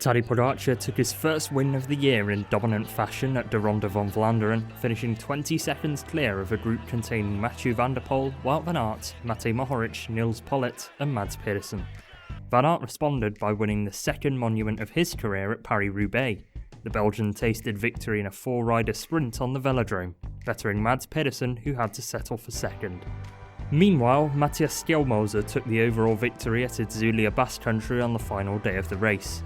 Tadej Pogacar took his first win of the year in dominant fashion at de Ronde van Vlaanderen, finishing 20 seconds clear of a group containing Mathieu Van Der Poel, Wout van Aert, Matej Mohoric, Nils Pollitt and Mads Pedersen. Van Aert responded by winning the second monument of his career at Paris-Roubaix. The Belgian tasted victory in a four-rider sprint on the velodrome, bettering Mads Pedersen, who had to settle for second. Meanwhile, Matthias Skjelmose took the overall victory at Itzulia Basque Country on the final day of the race.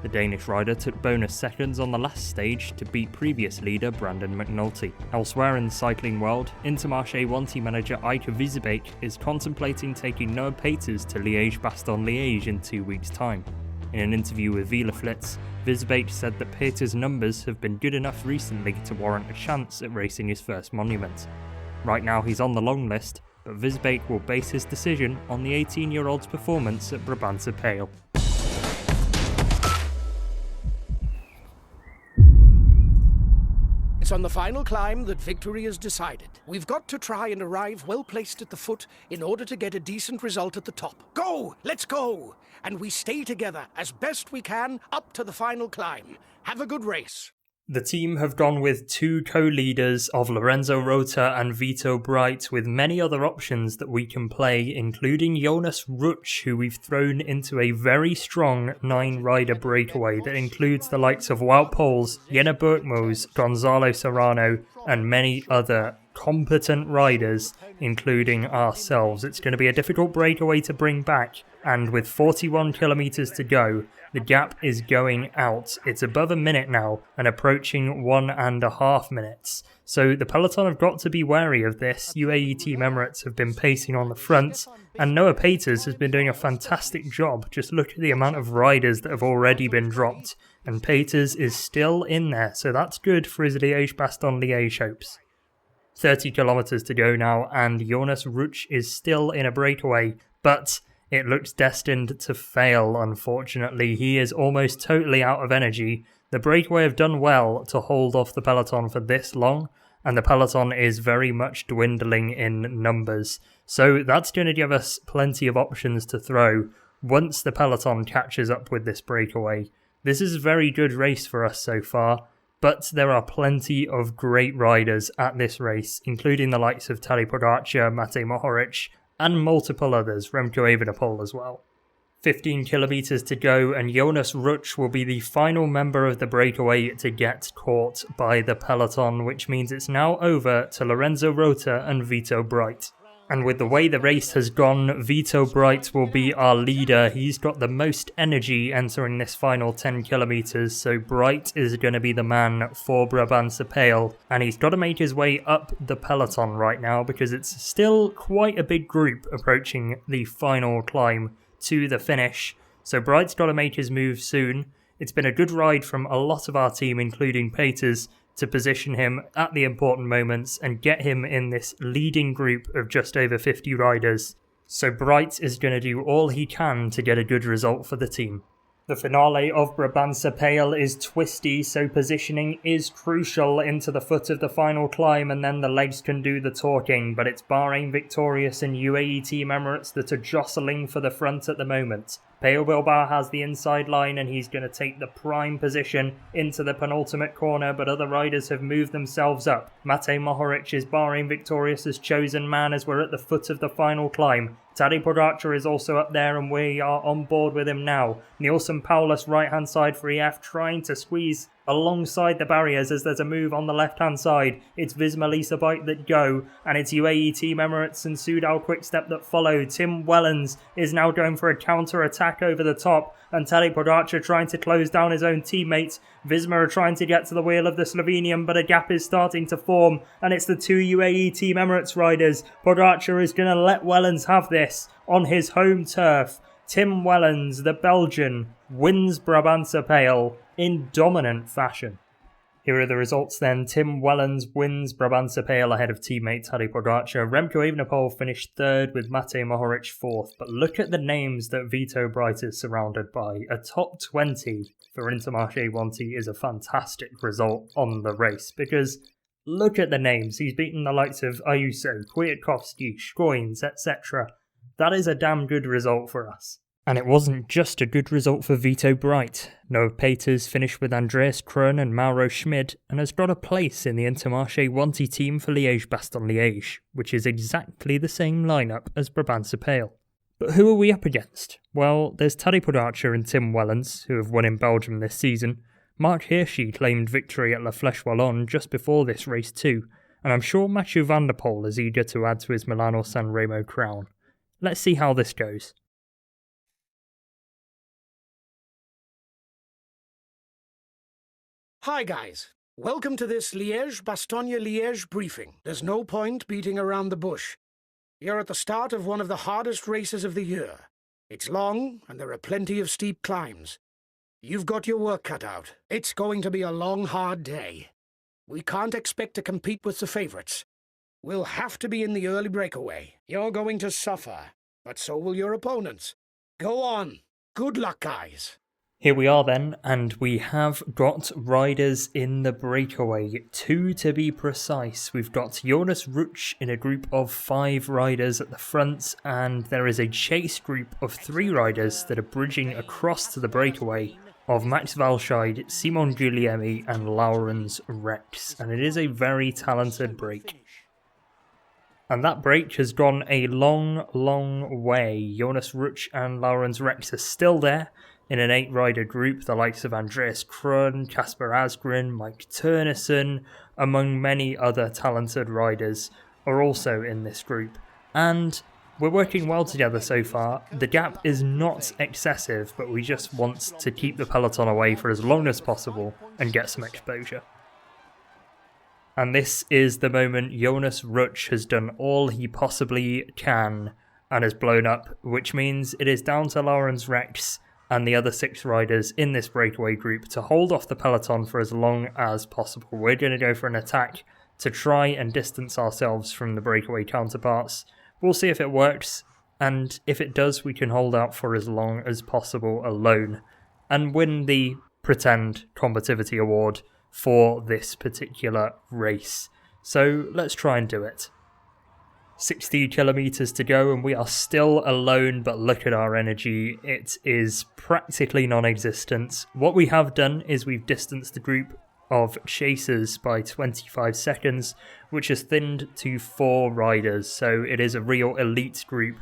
The Danish rider took bonus seconds on the last stage to beat previous leader Brandon McNulty. Elsewhere in the cycling world, Intermarché team manager Eike Wiesebeke is contemplating taking Noah Peeters to Liège-Bastogne-Liège in 2 weeks' time. In an interview with Wielerflits, Wiesebeke said that Peeters' numbers have been good enough recently to warrant a chance at racing his first monument. Right now he's on the long list, but Wiesebeke will base his decision on the 18-year-old's performance at Brabantse Pijl. It's on the final climb that victory is decided. We've got to try and arrive well placed at the foot in order to get a decent result at the top. Go! Let's go! And we stay together as best we can up to the final climb. Have a good race. The team have gone with two co-leaders of Lorenzo Rota and Vito Bright, with many other options that we can play, including Jonas Rutsch, who we've thrown into a very strong 9-rider breakaway that includes the likes of Wout Poels, Jenna Berkmoes, Gonzalo Serrano and many other competent riders, including ourselves. It's going to be a difficult breakaway to bring back, and with 41 kilometers to go, the gap is going out. It's above a minute now and approaching 1.5 minutes. So the peloton have got to be wary of this. UAE Team Emirates have been pacing on the front, and Noah Peeters has been doing a fantastic job. Just look at the amount of riders that have already been dropped, and Peeters is still in there, so that's good for his Liège-Bastogne-Liège hopes. 30 kilometers to go now, and Jonas Rutsch is still in a breakaway, but it looks destined to fail, unfortunately. He is almost totally out of energy. The breakaway have done well to hold off the peloton for this long, and the peloton is very much dwindling in numbers. So that's going to give us plenty of options to throw once the peloton catches up with this breakaway. This is a very good race for us so far, but there are plenty of great riders at this race, including the likes of Tadej Pogacar, Matej Mohoric, and multiple others, Remco Evenepoel as well. 15 kilometers to go, and Jonas Rutsch will be the final member of the breakaway to get caught by the peloton, which means it's now over to Lorenzo Rota and Vito Bright. And with the way the race has gone, Vito Bright will be our leader. He's got the most energy entering this final 10 kilometers, so Bright is going to be the man for Brabantse Pijl. And he's got to make his way up the peloton right now, because it's still quite a big group approaching the final climb to the finish. So Bright's got to make his move soon. It's been a good ride from a lot of our team, including Peeters, to position him at the important moments and get him in this leading group of just over 50 riders. So Bright is going to do all he can to get a good result for the team. The finale of Brabantse Pijl is twisty, so positioning is crucial into the foot of the final climb, and then the legs can do the talking, but it's Bahrain Victorious and UAE Team Emirates that are jostling for the front at the moment. Pello Bilbao has the inside line and he's going to take the prime position into the penultimate corner, but other riders have moved themselves up. Matej Mohoric is Bahrain Victorious's chosen man as we're at the foot of the final climb. Tadej Pogacar is also up there and we are on board with him now. Nielsen Paulus right hand side for EF trying to squeeze alongside the barriers as there's a move on the left hand side. It's Visma Lease-A-Bike that go, and it's UAE Team Emirates and Soudal Quick-Step that follow. Tim Wellens is now going for a counter attack over the top, and Tadej Pogacar trying to close down his own teammates. Visma are trying to get to the wheel of the Slovenian, but a gap is starting to form, and it's the two UAE Team Emirates riders. Pogacar is going to let Wellens have this on his home turf. Tim Wellens, the Belgian, wins Brabantse Pijl in dominant fashion. Here are the results then. Tim Wellens wins Brabantse Pijl ahead of teammate Tadej Pogacar. Remco Evenepoel finished third with Matej Mohoric fourth. But look at the names that Vito Bright is surrounded by. A top 20 for Intermarché Wanty is a fantastic result on the race, because look at the names. He's beaten the likes of Ayuso, Kwiatkowski, Schoins, etc. That is a damn good result for us. And it wasn't just a good result for Vito Bright. Noah Peeters finished with Andreas Kruijn and Mauro Schmid and has got a place in the Intermarché 1T team for Liège-Bastogne-Liège, which is exactly the same lineup as Brabantse-Pijl. But who are we up against? Well, there's Tadej Pogacar and Tim Wellens, who have won in Belgium this season. Mark Hirschi claimed victory at La Flèche Wallonne just before this race too, and I'm sure Mathieu Van Der Poel is eager to add to his Milano-San Remo crown. Let's see how this goes. Hi guys, welcome to this Liège-Bastogne-Liège briefing. There's no point beating around the bush. You're at the start of one of the hardest races of the year. It's long and there are plenty of steep climbs. You've got your work cut out. It's going to be a long, hard day. We can't expect to compete with the favourites. We'll have to be in the early breakaway. You're going to suffer, but so will your opponents. Go on. Good luck, guys. Here we are then, and we have got riders in the breakaway, 2 to be precise. We've got Jonas Rutsch in a group of 5 riders at the front, and there is a chase group of 3 riders that are bridging across to the breakaway of Max Walscheid, Simon Guglielmi and Laurens Rex, and it is a very talented break. And that break has gone a long, long way. Jonas Rutsch and Laurens Rex are still there, in an 8-rider group, the likes of Andreas Kruijn, Kasper Asgreen, Mike Teunissen, among many other talented riders, are also in this group. And we're working well together so far. The gap is not excessive, but we just want to keep the peloton away for as long as possible and get some exposure. And this is the moment Jonas Rutsch has done all he possibly can and has blown up, which means it is down to Laurens Rex and the other 6 riders in this breakaway group to hold off the peloton for as long as possible. We're going to go for an attack to try and distance ourselves from the breakaway counterparts. We'll see if it works, and if it does, we can hold out for as long as possible alone and win the Pretend Combativity Award for this particular race. So let's try and do it. 60 kilometers to go and we are still alone, but look at our energy. It is practically non-existent. What we have done is we've distanced the group of chasers by 25 seconds, which has thinned to 4 riders, so it is a real elite group.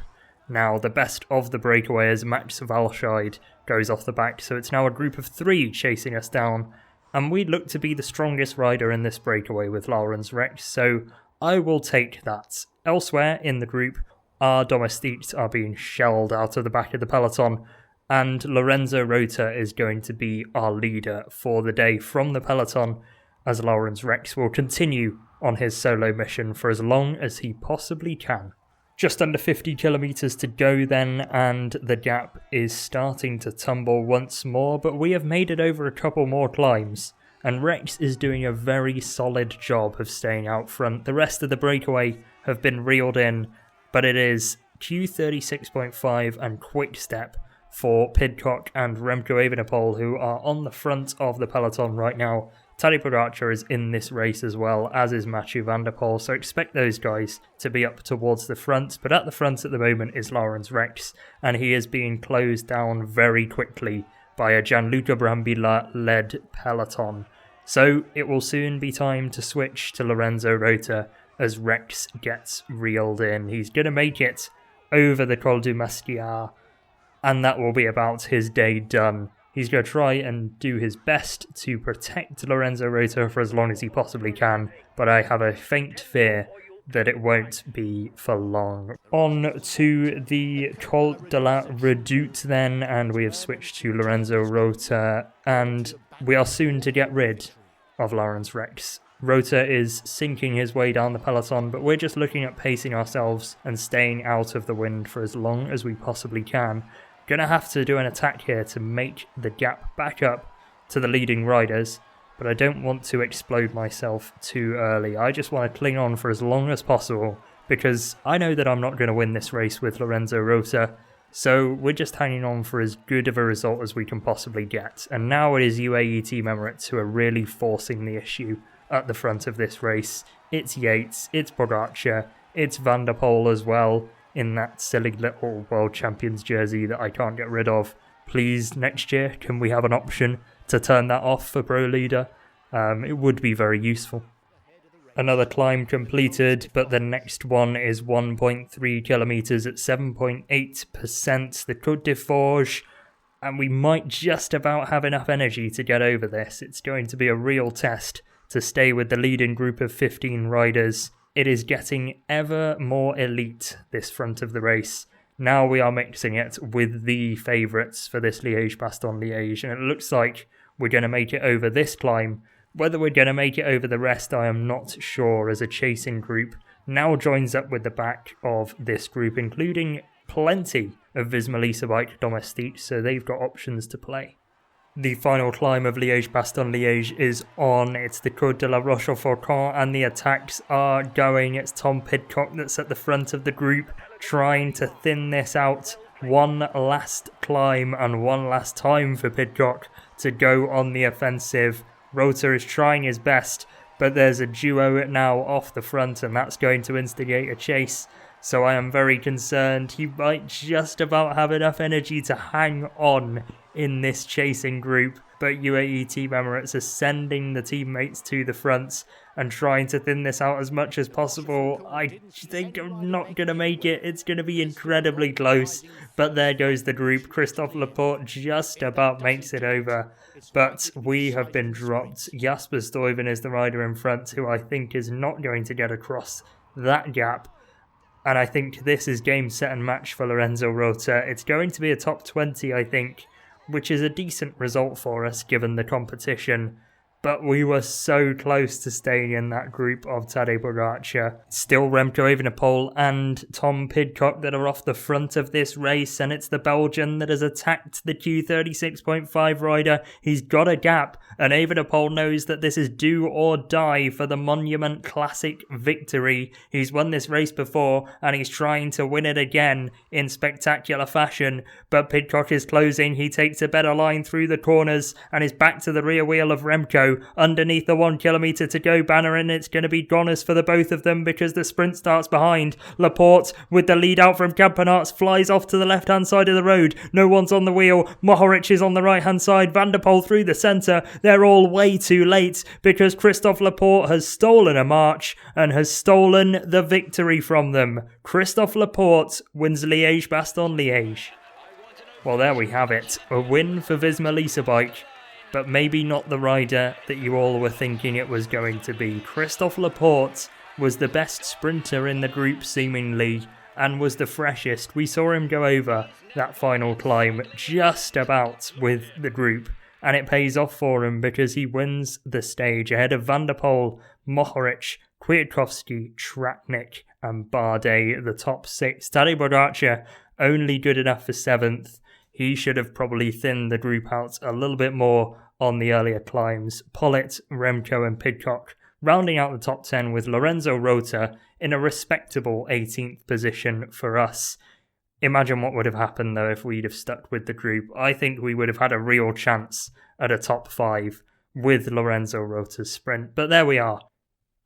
Now, the best of the breakaway Max Walscheid goes off the back, so it's now a group of 3 chasing us down, and we look to be the strongest rider in this breakaway with Laurens Rex, so I will take that. Elsewhere in the group, our domestiques are being shelled out of the back of the peloton, and Lorenzo Rota is going to be our leader for the day from the peloton, as Laurens Rex will continue on his solo mission for as long as he possibly can. Just under 50 kilometers to go then, and the gap is starting to tumble once more, but we have made it over a couple more climbs. And Rex is doing a very solid job of staying out front. The rest of the breakaway have been reeled in, but it is Q36.5 and Quick-Step for Pidcock and Remco Evenepoel, who are on the front of the peloton right now. Tadej Pogacar is in this race as well, as is Mathieu Van Der Poel, so expect those guys to be up towards the front. But at the front at the moment is Laurens Rex, and he is being closed down very quickly by a Gianluca Brambilla-led peloton. So it will soon be time to switch to Lorenzo Rota as Rex gets reeled in. He's going to make it over the Col du Masquiat, and that will be about his day done. He's going to try and do his best to protect Lorenzo Rota for as long as he possibly can, but I have a faint fear that it won't be for long. On to the Col de la Redoute then, and we have switched to Lorenzo Rota, and we are soon to get rid of Laurens Rex. Rota is sinking his way down the peloton, but we're just looking at pacing ourselves and staying out of the wind for as long as we possibly can. Gonna have to do an attack here to make the gap back up to the leading riders, but I don't want to explode myself too early. I just want to cling on for as long as possible, because I know that I'm not going to win this race with Lorenzo Rota, so we're just hanging on for as good of a result as we can possibly get. And now it is UAE Team Emirates who are really forcing the issue at the front of this race. It's Yates, it's Pogacar, it's Van Der Poel as well. in that silly little World Champions jersey that I can't get rid of. Please, next year, can we have an option to turn that off for Pro Leader? It would be very useful. Another climb completed, but the next one is 1.3 kilometers at 7.8%, the Côte de Forges, and we might just about have enough energy to get over this. It's going to be a real test to stay with the leading group of 15 riders. It is getting ever more elite, this front of the race. Now we are mixing it with the favourites for this Liège-Bastogne-Liège, and it looks like we're going to make it over this climb. Whether we're going to make it over the rest, I am not sure, as a chasing group now joins up with the back of this group, including plenty of Visma Lease-A-Bike domestiques, so they've got options to play. The final climb of Liège-Bastogne-Liège is on. It's the Côte de la Rochefoucauld, and the attacks are going. It's Tom Pidcock that's at the front of the group, trying to thin this out. One last climb and one last time for Pidcock to go on the offensive. Rota is trying his best, but there's a duo now off the front, and that's going to instigate a chase. So I am very concerned. He might just about have enough energy to hang on in this chasing group, but UAE Team Emirates are sending the teammates to the front and trying to thin this out as much as possible. I think I'm not going to make it. It's going to be incredibly close, but there goes the group. Christophe Laporte just about makes it over, but we have been dropped. Jasper Stuyven is the rider in front, who I think is not going to get across that gap. And I think this is game, set and match for Lorenzo Rota. It's going to be a top 20, I think, which is a decent result for us given the competition. But we were so close to staying in that group of Tadej Pogacar. Still Remco Evenepoel and Tom Pidcock that are off the front of this race, and it's the Belgian that has attacked the Q36.5 rider. He's got a gap, and Evenepoel knows that this is do or die for the Monument Classic victory. He's won this race before, and he's trying to win it again in spectacular fashion, but Pidcock is closing. He takes a better line through the corners and is back to the rear wheel of Remco. Underneath the 1 kilometre to go banner, and it's going to be goners for the both of them because the sprint starts behind. Laporte with the lead out from Campenarts flies off to the left hand side of the road. No one's on the wheel. Mohoric is on the right hand side. Van Der Poel through the centre. They're all way too late because Christophe Laporte has stolen a march and has stolen the victory from them. Christophe Laporte wins Liège-Bastogne-Liège. Well, there we have it. A win for Visma Lease-A-Bike, but maybe not the rider that you all were thinking it was going to be. Christophe Laporte was the best sprinter in the group seemingly, and was the freshest. We saw him go over that final climb just about with the group, and it pays off for him because he wins the stage ahead of Van Der Poel, Mohoric, Kwiatkowski, Tratnik and Bardet, the top 6. Tadej Pogacar only good enough for 7th. He should have probably thinned the group out a little bit more on the earlier climbs. Pollitt, Remco and Pidcock rounding out the top 10 with Lorenzo Rota in a respectable 18th position for us. Imagine what would have happened though if we'd have stuck with the group. I think we would have had a real chance at a top 5 with Lorenzo Rota's sprint. But there we are.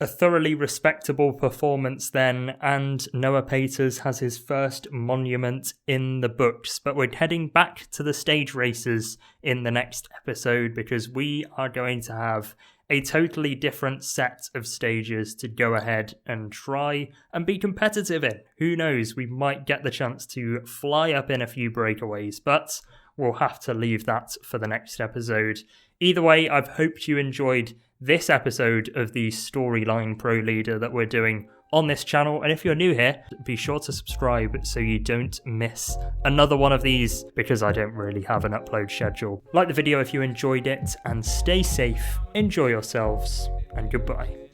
A thoroughly respectable performance then, and Noah Peeters has his first monument in the books. But we're heading back to the stage races in the next episode because we are going to have a totally different set of stages to go ahead and try and be competitive in. Who knows, we might get the chance to fly up in a few breakaways, but we'll have to leave that for the next episode. Either way, I've hoped you enjoyed this episode of the Storyline Pro Leader that we're doing on this channel, and if you're new here, be sure to subscribe so you don't miss another one of these because I don't really have an upload schedule. Like the video if you enjoyed it, and stay safe, enjoy yourselves, and goodbye.